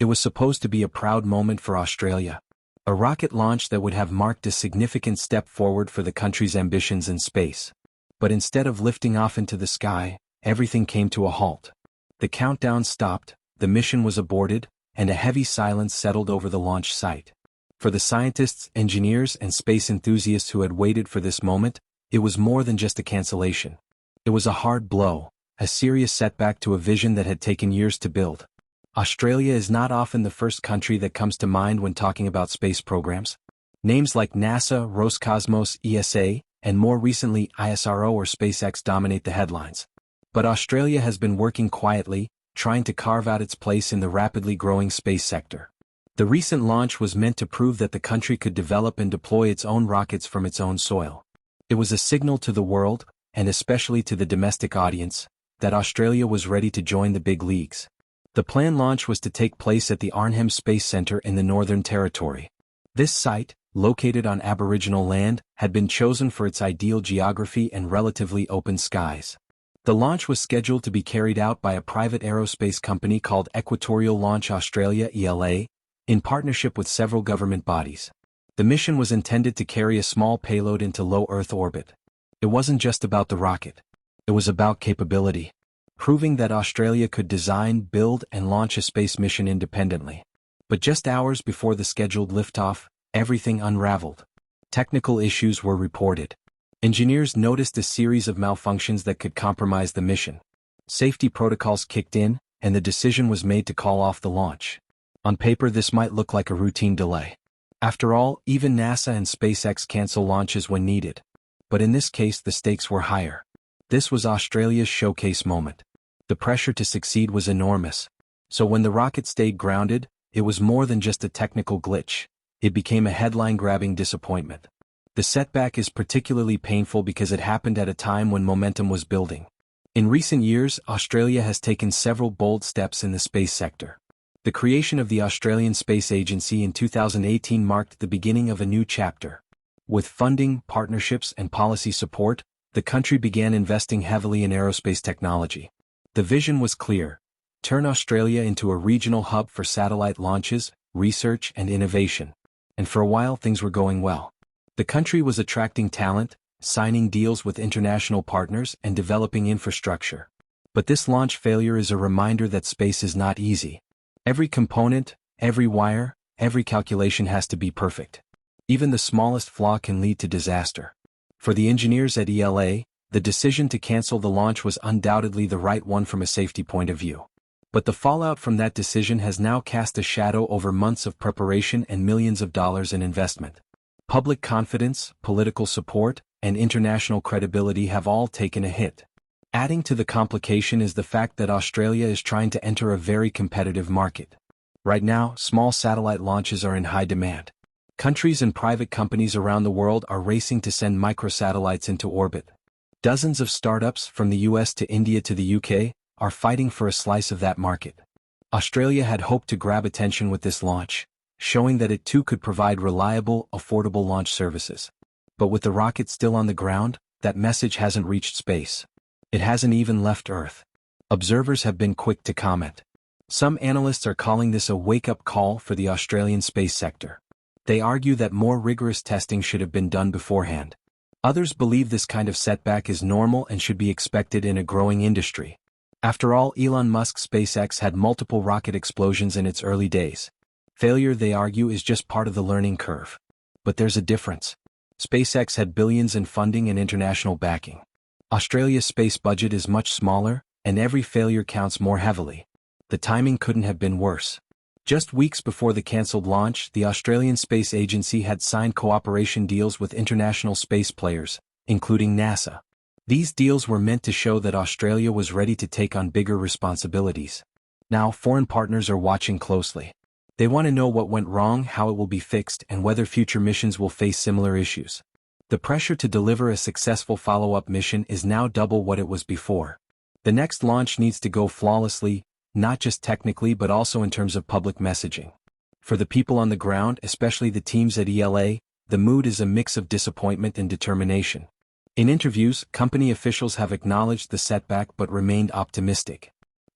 It was supposed to be a proud moment for Australia. A rocket launch that would have marked a significant step forward for the country's ambitions in space. But instead of lifting off into the sky, everything came to a halt. The countdown stopped, the mission was aborted, and a heavy silence settled over the launch site. For the scientists, engineers, and space enthusiasts who had waited for this moment, it was more than just a cancellation. It was a hard blow, a serious setback to a vision that had taken years to build. Australia is not often the first country that comes to mind when talking about space programs. Names like NASA, Roscosmos, ESA, and more recently ISRO or SpaceX dominate the headlines. But Australia has been working quietly, trying to carve out its place in the rapidly growing space sector. The recent launch was meant to prove that the country could develop and deploy its own rockets from its own soil. It was a signal to the world, and especially to the domestic audience, that Australia was ready to join the big leagues. The planned launch was to take place at the Arnhem Space Centre in the Northern Territory. This site, located on Aboriginal land, had been chosen for its ideal geography and relatively open skies. The launch was scheduled to be carried out by a private aerospace company called Equatorial Launch Australia (ELA), in partnership with several government bodies. The mission was intended to carry a small payload into low Earth orbit. It wasn't just about the rocket. It was about capability. Proving that Australia could design, build, and launch a space mission independently. But just hours before the scheduled liftoff, everything unraveled. Technical issues were reported. Engineers noticed a series of malfunctions that could compromise the mission. Safety protocols kicked in, and the decision was made to call off the launch. On paper, this might look like a routine delay. After all, even NASA and SpaceX cancel launches when needed. But in this case, the stakes were higher. This was Australia's showcase moment. The pressure to succeed was enormous. So when the rocket stayed grounded, it was more than just a technical glitch. It became a headline-grabbing disappointment. The setback is particularly painful because it happened at a time when momentum was building. In recent years, Australia has taken several bold steps in the space sector. The creation of the Australian Space Agency in 2018 marked the beginning of a new chapter. With funding, partnerships, and policy support, the country began investing heavily in aerospace technology. The vision was clear: turn Australia into a regional hub for satellite launches, research, and innovation. And for a while things were going well. The country was attracting talent, signing deals with international partners, and developing infrastructure. But this launch failure is a reminder that space is not easy. Every component, every wire, every calculation has to be perfect. Even the smallest flaw can lead to disaster. For the engineers at ELA, the decision to cancel the launch was undoubtedly the right one from a safety point of view. But the fallout from that decision has now cast a shadow over months of preparation and millions of dollars in investment. Public confidence, political support, and international credibility have all taken a hit. Adding to the complication is the fact that Australia is trying to enter a very competitive market. Right now, small satellite launches are in high demand. Countries and private companies around the world are racing to send microsatellites into orbit. Dozens of startups, from the US to India to the UK, are fighting for a slice of that market. Australia had hoped to grab attention with this launch, showing that it too could provide reliable, affordable launch services. But with the rocket still on the ground, that message hasn't reached space. It hasn't even left Earth. Observers have been quick to comment. Some analysts are calling this a wake-up call for the Australian space sector. They argue that more rigorous testing should have been done beforehand. Others believe this kind of setback is normal and should be expected in a growing industry. After all, Elon Musk's SpaceX had multiple rocket explosions in its early days. Failure, they argue, is just part of the learning curve. But there's a difference. SpaceX had billions in funding and international backing. Australia's space budget is much smaller, and every failure counts more heavily. The timing couldn't have been worse. Just weeks before the cancelled launch, the Australian Space Agency had signed cooperation deals with international space players, including NASA. These deals were meant to show that Australia was ready to take on bigger responsibilities. Now, foreign partners are watching closely. They want to know what went wrong, how it will be fixed, and whether future missions will face similar issues. The pressure to deliver a successful follow-up mission is now double what it was before. The next launch needs to go flawlessly, not just technically but also in terms of public messaging. For the people on the ground, especially the teams at ELA, the mood is a mix of disappointment and determination. In interviews, company officials have acknowledged the setback but remained optimistic.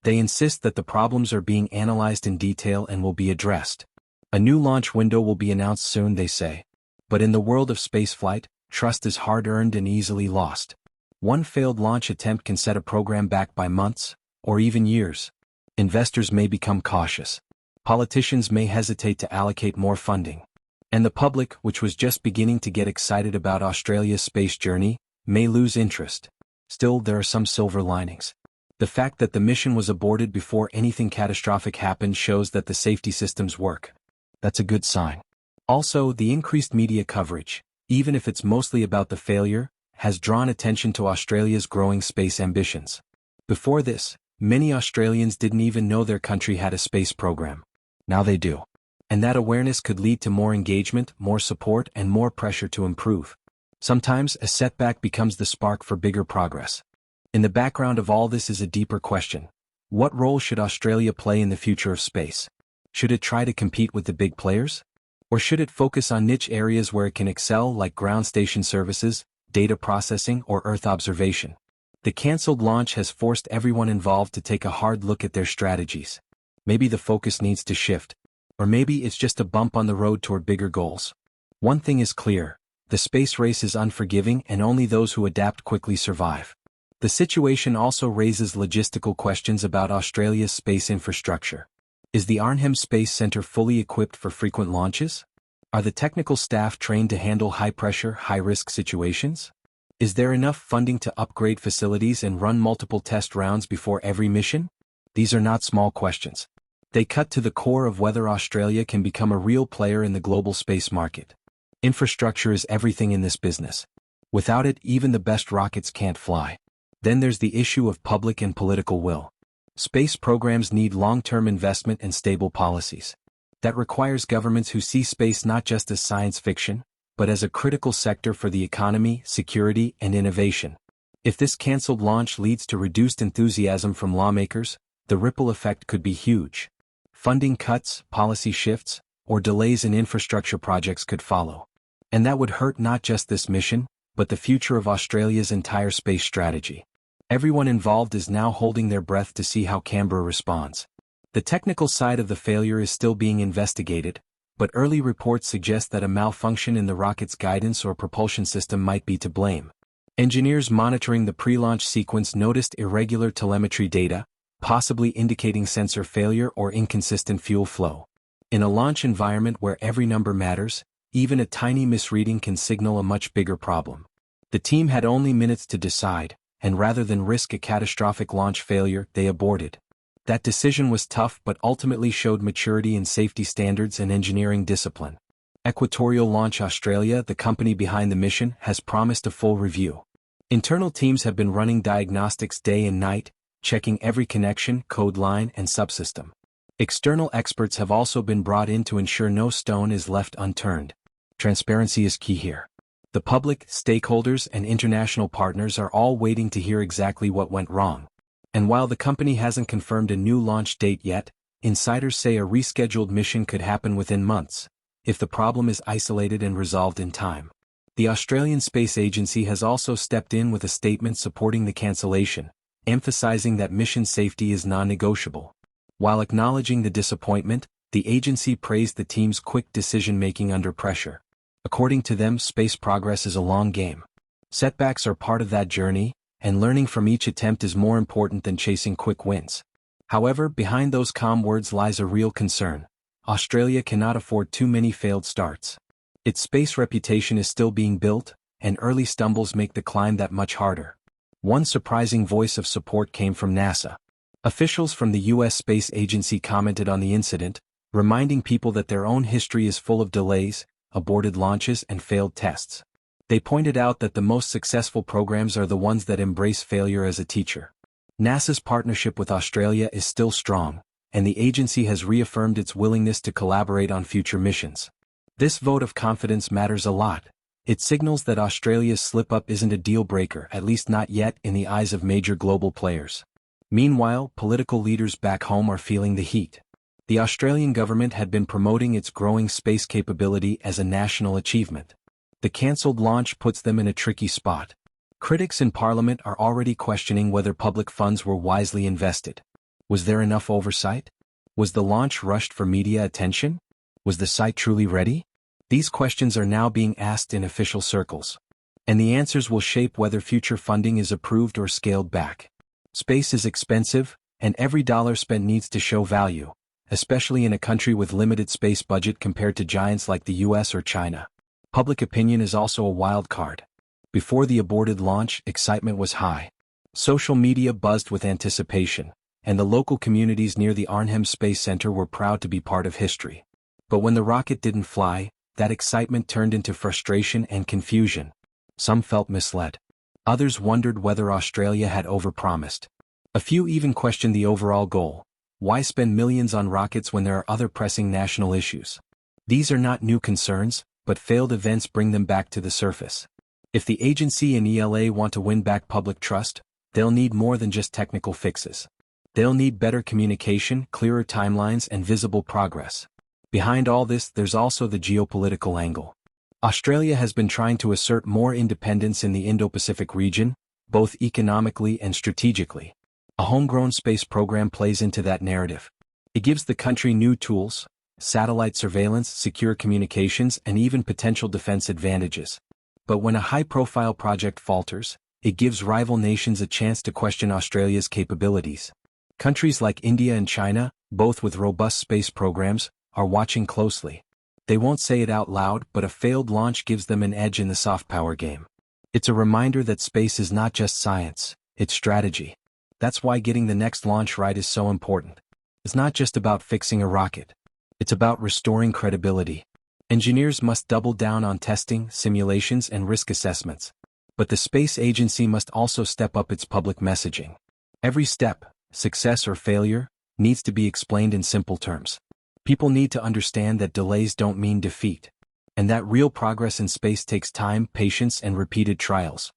They insist that the problems are being analyzed in detail and will be addressed. A new launch window will be announced soon, they say. But in the world of spaceflight, trust is hard-earned and easily lost. One failed launch attempt can set a program back by months, or even years. Investors may become cautious. Politicians may hesitate to allocate more funding. And the public, which was just beginning to get excited about Australia's space journey, may lose interest. Still, there are some silver linings. The fact that the mission was aborted before anything catastrophic happened shows that the safety systems work. That's a good sign. Also, the increased media coverage, even if it's mostly about the failure, has drawn attention to Australia's growing space ambitions. Before this, many Australians didn't even know their country had a space program. Now they do. And that awareness could lead to more engagement, more support, and more pressure to improve. Sometimes, a setback becomes the spark for bigger progress. In the background of all this is a deeper question. What role should Australia play in the future of space? Should it try to compete with the big players? Or should it focus on niche areas where it can excel, like ground station services, data processing, or Earth observation? The cancelled launch has forced everyone involved to take a hard look at their strategies. Maybe the focus needs to shift. Or maybe it's just a bump on the road toward bigger goals. One thing is clear: the space race is unforgiving, and only those who adapt quickly survive. The situation also raises logistical questions about Australia's space infrastructure. Is the Arnhem Space Centre fully equipped for frequent launches? Are the technical staff trained to handle high-pressure, high-risk situations? Is there enough funding to upgrade facilities and run multiple test rounds before every mission? These are not small questions. They cut to the core of whether Australia can become a real player in the global space market. Infrastructure is everything in this business. Without it, even the best rockets can't fly. Then there's the issue of public and political will. Space programs need long-term investment and stable policies. That requires governments who see space not just as science fiction, but as a critical sector for the economy, security, and innovation. If this cancelled launch leads to reduced enthusiasm from lawmakers, the ripple effect could be huge. Funding cuts, policy shifts, or delays in infrastructure projects could follow. And that would hurt not just this mission, but the future of Australia's entire space strategy. Everyone involved is now holding their breath to see how Canberra responds. The technical side of the failure is still being investigated, but early reports suggest that a malfunction in the rocket's guidance or propulsion system might be to blame. Engineers monitoring the pre-launch sequence noticed irregular telemetry data, possibly indicating sensor failure or inconsistent fuel flow. In a launch environment where every number matters, even a tiny misreading can signal a much bigger problem. The team had only minutes to decide, and rather than risk a catastrophic launch failure, they aborted. That decision was tough but ultimately showed maturity in safety standards and engineering discipline. Equatorial Launch Australia, the company behind the mission, has promised a full review. Internal teams have been running diagnostics day and night, checking every connection, code line, and subsystem. External experts have also been brought in to ensure no stone is left unturned. Transparency is key here. The public, stakeholders, and international partners are all waiting to hear exactly what went wrong. And while the company hasn't confirmed a new launch date yet, insiders say a rescheduled mission could happen within months, if the problem is isolated and resolved in time. The Australian Space Agency has also stepped in with a statement supporting the cancellation, emphasizing that mission safety is non-negotiable. While acknowledging the disappointment, the agency praised the team's quick decision-making under pressure. According to them, space progress is a long game. Setbacks are part of that journey, and learning from each attempt is more important than chasing quick wins. However, behind those calm words lies a real concern. Australia cannot afford too many failed starts. Its space reputation is still being built, and early stumbles make the climb that much harder. One surprising voice of support came from NASA. Officials from the U.S. Space Agency commented on the incident, reminding people that their own history is full of delays, aborted launches, and failed tests. They pointed out that the most successful programs are the ones that embrace failure as a teacher. NASA's partnership with Australia is still strong, and the agency has reaffirmed its willingness to collaborate on future missions. This vote of confidence matters a lot. It signals that Australia's slip-up isn't a deal-breaker, at least not yet in the eyes of major global players. Meanwhile, political leaders back home are feeling the heat. The Australian government had been promoting its growing space capability as a national achievement. The cancelled launch puts them in a tricky spot. Critics in Parliament are already questioning whether public funds were wisely invested. Was there enough oversight? Was the launch rushed for media attention? Was the site truly ready? These questions are now being asked in official circles. And the answers will shape whether future funding is approved or scaled back. Space is expensive, and every dollar spent needs to show value, especially in a country with limited space budget compared to giants like the US or China. Public opinion is also a wild card. Before the aborted launch, excitement was high. Social media buzzed with anticipation, and the local communities near the Arnhem Space Centre were proud to be part of history. But when the rocket didn't fly, that excitement turned into frustration and confusion. Some felt misled. Others wondered whether Australia had overpromised. A few even questioned the overall goal. Why spend millions on rockets when there are other pressing national issues? These are not new concerns, but failed events bring them back to the surface. If the agency and ELA want to win back public trust, they'll need more than just technical fixes. They'll need better communication, clearer timelines, and visible progress. Behind all this, there's also the geopolitical angle. Australia has been trying to assert more independence in the Indo-Pacific region, both economically and strategically. A homegrown space program plays into that narrative. It gives the country new tools, satellite surveillance, secure communications, and even potential defense advantages. But when a high-profile project falters, it gives rival nations a chance to question Australia's capabilities. Countries like India and China, both with robust space programs, are watching closely. They won't say it out loud, but a failed launch gives them an edge in the soft power game. It's a reminder that space is not just science, it's strategy. That's why getting the next launch right is so important. It's not just about fixing a rocket. It's about restoring credibility. Engineers must double down on testing, simulations, and risk assessments. But the space agency must also step up its public messaging. Every step, success or failure, needs to be explained in simple terms. People need to understand that delays don't mean defeat, and that real progress in space takes time, patience, and repeated trials.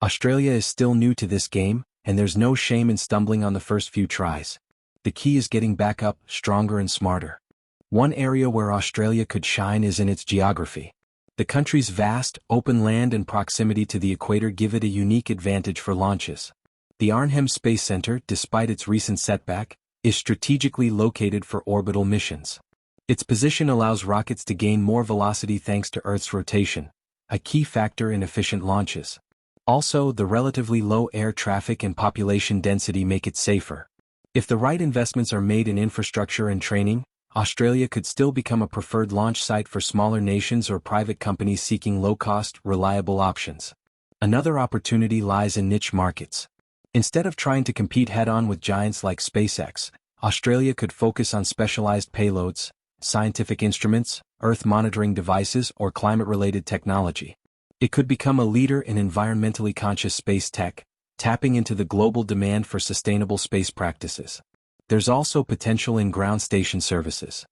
Australia is still new to this game, and there's no shame in stumbling on the first few tries. The key is getting back up, stronger and smarter. One area where Australia could shine is in its geography. The country's vast, open land and proximity to the equator give it a unique advantage for launches. The Arnhem Space Centre, despite its recent setback, is strategically located for orbital missions. Its position allows rockets to gain more velocity thanks to Earth's rotation, a key factor in efficient launches. Also, the relatively low air traffic and population density make it safer. If the right investments are made in infrastructure and training, Australia could still become a preferred launch site for smaller nations or private companies seeking low-cost, reliable options. Another opportunity lies in niche markets. Instead of trying to compete head-on with giants like SpaceX, Australia could focus on specialized payloads, scientific instruments, Earth monitoring devices, or climate-related technology. It could become a leader in environmentally conscious space tech, tapping into the global demand for sustainable space practices. There's also potential in ground station services.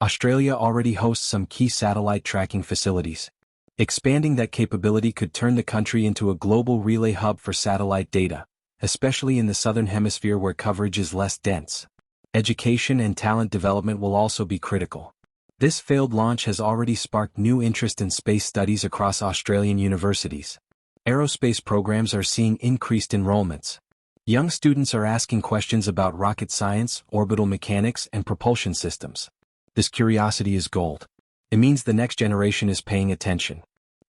Australia already hosts some key satellite tracking facilities. Expanding that capability could turn the country into a global relay hub for satellite data, especially in the southern hemisphere where coverage is less dense. Education and talent development will also be critical. This failed launch has already sparked new interest in space studies across Australian universities. Aerospace programs are seeing increased enrollments. Young students are asking questions about rocket science, orbital mechanics, and propulsion systems. This curiosity is gold. It means the next generation is paying attention.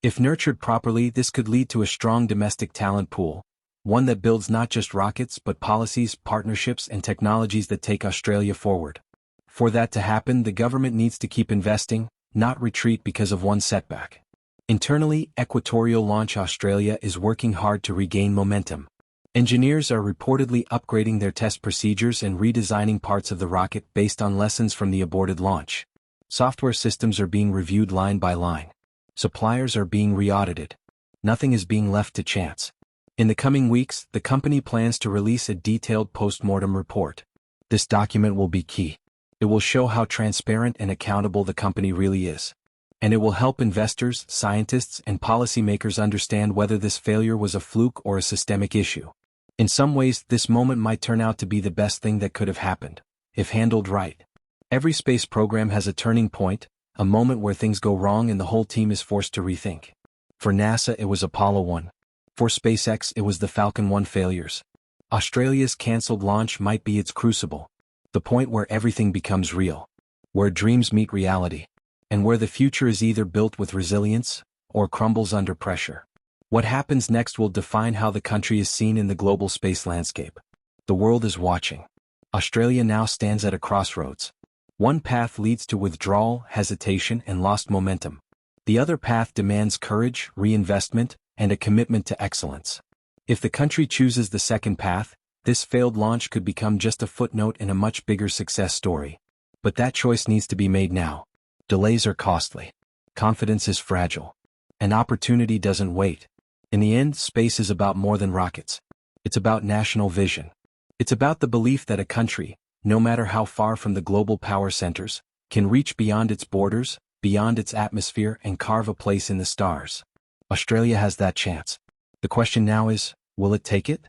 If nurtured properly, this could lead to a strong domestic talent pool, one that builds not just rockets but policies, partnerships, and technologies that take Australia forward. For that to happen, the government needs to keep investing, not retreat because of one setback. Internally, Equatorial Launch Australia is working hard to regain momentum. Engineers are reportedly upgrading their test procedures and redesigning parts of the rocket based on lessons from the aborted launch. Software systems are being reviewed line by line. Suppliers are being re-audited. Nothing is being left to chance. In the coming weeks, the company plans to release a detailed post-mortem report. This document will be key. It will show how transparent and accountable the company really is. And it will help investors, scientists, and policymakers understand whether this failure was a fluke or a systemic issue. In some ways, this moment might turn out to be the best thing that could have happened, if handled right. Every space program has a turning point, a moment where things go wrong and the whole team is forced to rethink. For NASA, it was Apollo 1. For SpaceX, it was the Falcon 1 failures. Australia's cancelled launch might be its crucible, The point where everything becomes real, where dreams meet reality, and where the future is either built with resilience or crumbles under pressure. What happens next will define how the country is seen in the global space landscape. The world is watching. Australia now stands at a crossroads. One path leads to withdrawal, hesitation, and lost momentum. The other path demands courage, reinvestment, and a commitment to excellence. If the country chooses the second path, this failed launch could become just a footnote in a much bigger success story. But that choice needs to be made now. Delays are costly. Confidence is fragile. And opportunity doesn't wait. In the end, space is about more than rockets. It's about national vision. It's about the belief that a country, no matter how far from the global power centers, can reach beyond its borders, beyond its atmosphere, and carve a place in the stars. Australia has that chance. The question now is, will it take it?